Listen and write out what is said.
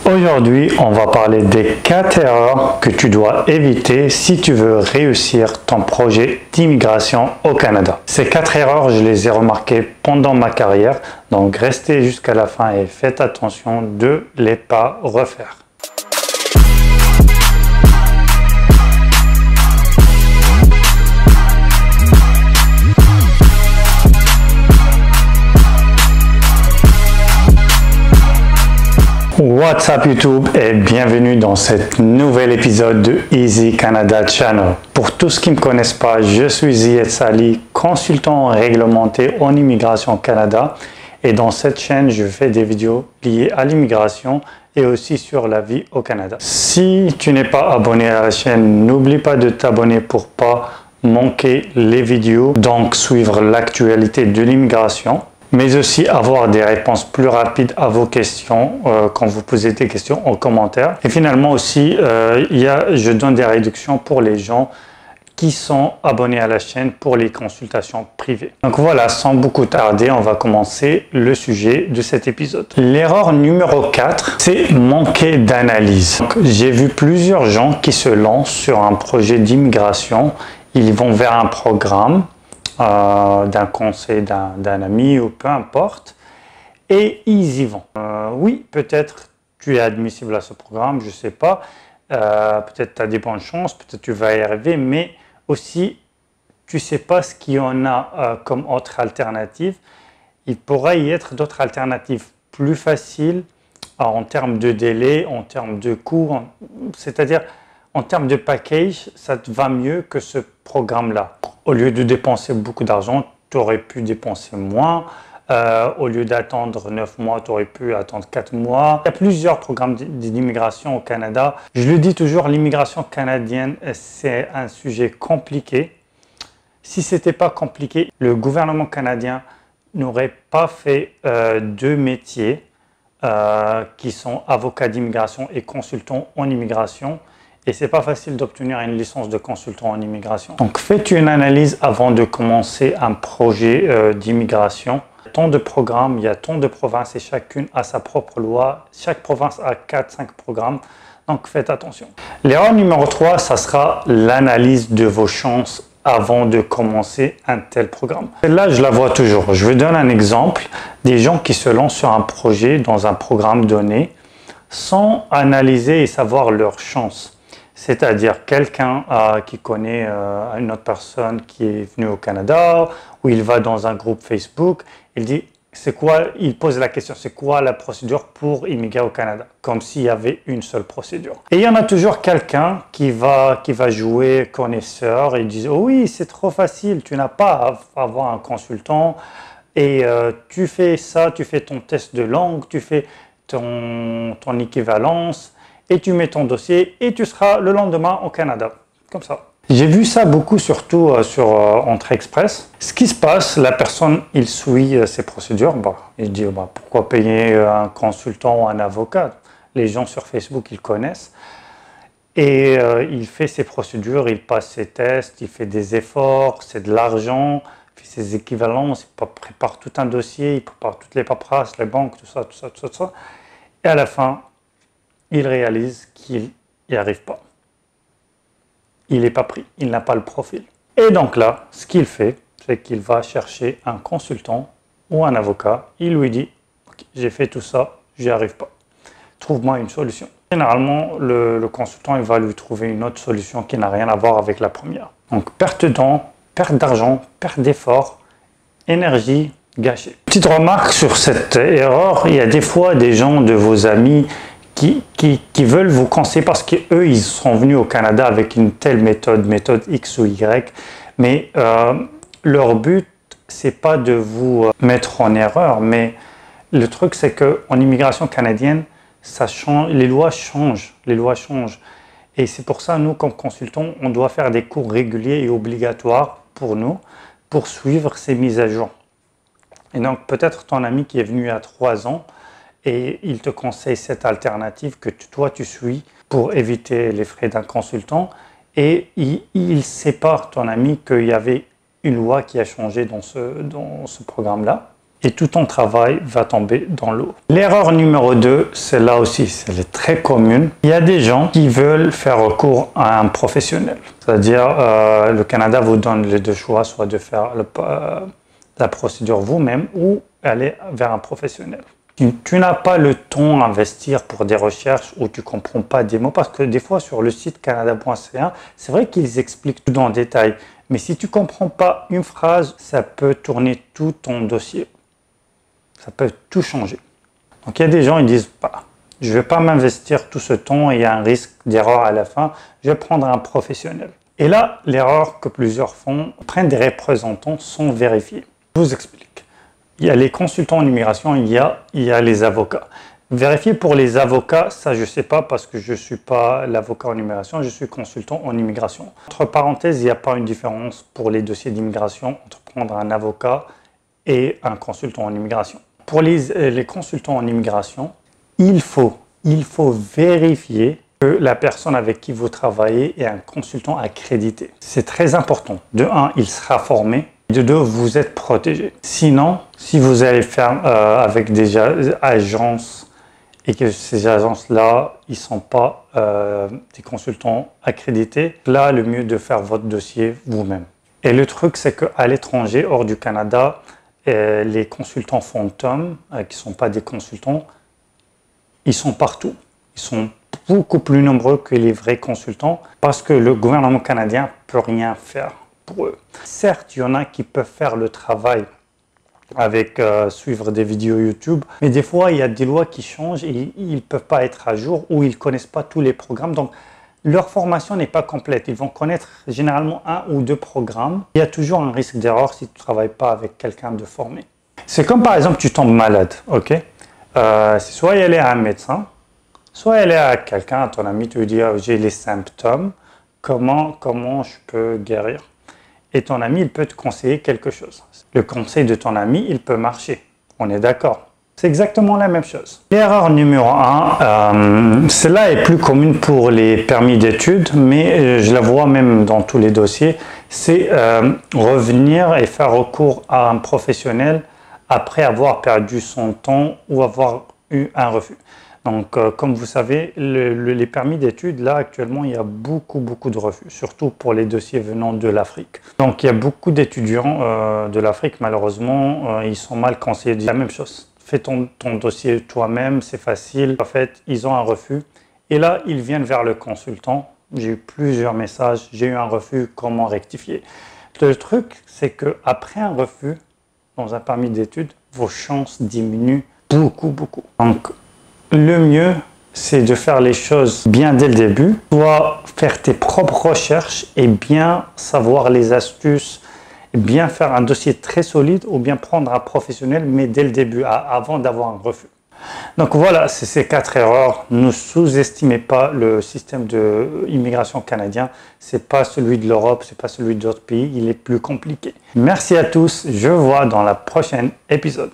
Aujourd'hui, on va parler des 4 erreurs que tu dois éviter si tu veux réussir ton projet d'immigration au Canada. Ces 4 erreurs, je les ai remarquées pendant ma carrière, donc restez jusqu'à la fin et faites attention de ne les pas refaire. What's up YouTube et bienvenue dans cet nouvel épisode de Easy Canada Channel. Pour tous ceux qui ne me connaissent pas, je suis Zied Sali, consultant réglementé en immigration au Canada, et dans cette chaîne je fais des vidéos liées à l'immigration et aussi sur la vie au Canada. Si tu n'es pas abonné à la chaîne, n'oublie pas de t'abonner pour pas manquer les vidéos, donc suivre l'actualité de l'immigration, mais aussi avoir des réponses plus rapides à vos questions quand vous posez des questions en commentaire. Et finalement aussi, je donne des réductions pour les gens qui sont abonnés à la chaîne pour les consultations privées. Donc voilà, sans beaucoup tarder, on va commencer le sujet de cet épisode. L'erreur numéro 4, c'est manquer d'analyse. J'ai vu plusieurs gens qui se lancent sur un projet d'immigration. Ils vont vers un programme d'un conseil d'un ami ou peu importe, et ils y vont. Oui, peut-être tu es admissible à ce programme, je ne sais pas, peut-être tu as des bonnes chances, peut-être tu vas y arriver, mais aussi tu ne sais pas ce qu'il y en a comme autre alternative. Il pourrait y être d'autres alternatives plus faciles en termes de délai, en termes de coûts, c'est-à-dire en termes de package, ça te va mieux que ce programme-là. Au lieu de dépenser beaucoup d'argent, tu aurais pu dépenser moins. Au lieu d'attendre 9 mois, tu aurais pu attendre 4 mois. Il y a plusieurs programmes d'immigration au Canada. Je le dis toujours, l'immigration canadienne, c'est un sujet compliqué. Si ce n'était pas compliqué, le gouvernement canadien n'aurait pas fait deux métiers qui sont avocat d'immigration et consultant en immigration. Et c'est pas facile d'obtenir une licence de consultant en immigration. Donc faites une analyse avant de commencer un projet d'immigration. Il y a tant de programmes, il y a tant de provinces et chacune a sa propre loi. Chaque province a 4-5 programmes, donc faites attention. L'erreur numéro 3, ça sera l'analyse de vos chances avant de commencer un tel programme. Celle-là, je la vois toujours. Je vous donne un exemple des gens qui se lancent sur un projet dans un programme donné sans analyser et savoir leurs chances. C'est-à-dire quelqu'un qui connaît une autre personne qui est venue au Canada, ou il va dans un groupe Facebook, il dit, c'est quoi, il pose la question, c'est quoi la procédure pour immigrer au Canada? Comme s'il y avait une seule procédure. Et il y en a toujours quelqu'un qui va jouer connaisseur et dit, oh oui, c'est trop facile, tu n'as pas à avoir un consultant, et tu fais ça, tu fais ton test de langue, tu fais ton équivalence, et tu mets ton dossier et tu seras le lendemain au Canada, comme ça. J'ai vu ça beaucoup, surtout sur Entrée Express. Ce qui se passe, la personne, il suit ses procédures. Il dit, pourquoi payer un consultant ou un avocat? Les gens sur Facebook, ils connaissent. Et il fait ses procédures, il passe ses tests, il fait des efforts, c'est de l'argent, il fait ses équivalences, il prépare tout un dossier, il prépare toutes les paperasses, les banques, tout ça. Et à la fin, il réalise qu'il n'y arrive pas. Il n'est pas pris, il n'a pas le profil. Et donc là, ce qu'il fait, c'est qu'il va chercher un consultant ou un avocat. Il lui dit, okay, j'ai fait tout ça, j'y arrive pas. Trouve-moi une solution. Généralement, le consultant, il va lui trouver une autre solution qui n'a rien à voir avec la première. Donc, perte de temps, perte d'argent, perte d'effort, énergie gâchée. Petite remarque sur cette erreur, il y a des fois des gens de vos amis qui veulent vous conseiller parce qu'eux, ils sont venus au Canada avec une telle méthode X ou Y, mais leur but, c'est pas de vous mettre en erreur, mais le truc, c'est qu'en immigration canadienne, ça change, les lois changent, et c'est pour ça, nous, comme consultants, on doit faire des cours réguliers et obligatoires pour nous, pour suivre ces mises à jour. Et donc, peut-être ton ami qui est venu il y a 3 ans, et il te conseille cette alternative que toi tu suis pour éviter les frais d'un consultant, et il sait pas, ton ami, qu'il y avait une loi qui a changé dans ce programme-là. et tout ton travail va tomber dans l'eau. L'erreur numéro 2, c'est là aussi, c'est très commune. Il y a des gens qui veulent faire recours à un professionnel. C'est-à-dire, le Canada vous donne les deux choix, soit de faire la procédure vous-même ou aller vers un professionnel. Tu n'as pas le temps à investir pour des recherches où tu ne comprends pas des mots, parce que des fois sur le site canada.ca, c'est vrai qu'ils expliquent tout dans le détail, mais si tu ne comprends pas une phrase, ça peut tourner tout ton dossier. Ça peut tout changer. Donc il y a des gens qui disent bah, je ne vais pas m'investir tout ce temps et il y a un risque d'erreur à la fin, je vais prendre un professionnel. Et là, l'erreur que plusieurs font, prennent des représentants sans vérifier. Je vous explique. Il y a les consultants en immigration, il y a les avocats. Vérifier pour les avocats, ça je ne sais pas parce que je ne suis pas l'avocat en immigration, je suis consultant en immigration. Entre parenthèses, il n'y a pas une différence pour les dossiers d'immigration entre prendre un avocat et un consultant en immigration. Pour les consultants en immigration, il faut vérifier que la personne avec qui vous travaillez est un consultant accrédité. C'est très important. De un, il sera formé. De deux, vous êtes protégé. Sinon, si vous allez faire avec des agences et que ces agences-là, ils ne sont pas des consultants accrédités, là, le mieux de faire votre dossier vous-même. Et le truc, c'est qu'à l'étranger, hors du Canada, les consultants fantômes, qui ne sont pas des consultants, ils sont partout. Ils sont beaucoup plus nombreux que les vrais consultants parce que le gouvernement canadien ne peut rien faire pour eux. Certes, il y en a qui peuvent faire le travail avec suivre des vidéos YouTube, mais des fois, il y a des lois qui changent et ils ne peuvent pas être à jour ou ils ne connaissent pas tous les programmes. Donc, leur formation n'est pas complète. Ils vont connaître généralement un ou deux programmes. Il y a toujours un risque d'erreur si tu ne travailles pas avec quelqu'un de formé. C'est comme par exemple, tu tombes malade, ok? Soit aller à un médecin, soit aller à quelqu'un, à ton ami, tu lui dis j'ai les symptômes, comment je peux guérir? Et ton ami, il peut te conseiller quelque chose. Le conseil de ton ami, il peut marcher. On est d'accord. C'est exactement la même chose. L'erreur numéro 1, celle-là est plus commune pour les permis d'études, mais je la vois même dans tous les dossiers, c'est revenir et faire recours à un professionnel après avoir perdu son temps ou avoir eu un refus. Donc, comme vous savez, les permis d'études, là, actuellement, il y a beaucoup de refus, surtout pour les dossiers venant de l'Afrique. Donc, il y a beaucoup d'étudiants de l'Afrique, malheureusement, ils sont mal conseillés. La même chose, fais ton dossier toi-même, c'est facile. En fait, ils ont un refus. Et là, ils viennent vers le consultant. J'ai eu plusieurs messages, j'ai eu un refus, comment rectifier? Le truc, c'est qu'après un refus, dans un permis d'études, vos chances diminuent beaucoup. Donc, le mieux, c'est de faire les choses bien dès le début, soit faire tes propres recherches et bien savoir les astuces, bien faire un dossier très solide ou bien prendre un professionnel, mais dès le début, avant d'avoir un refus. Donc voilà, c'est ces 4 erreurs. Ne sous-estimez pas le système d'immigration canadien. Ce n'est pas celui de l'Europe, ce n'est pas celui d'autres pays, il est plus compliqué. Merci à tous, je vous vois dans la prochaine épisode.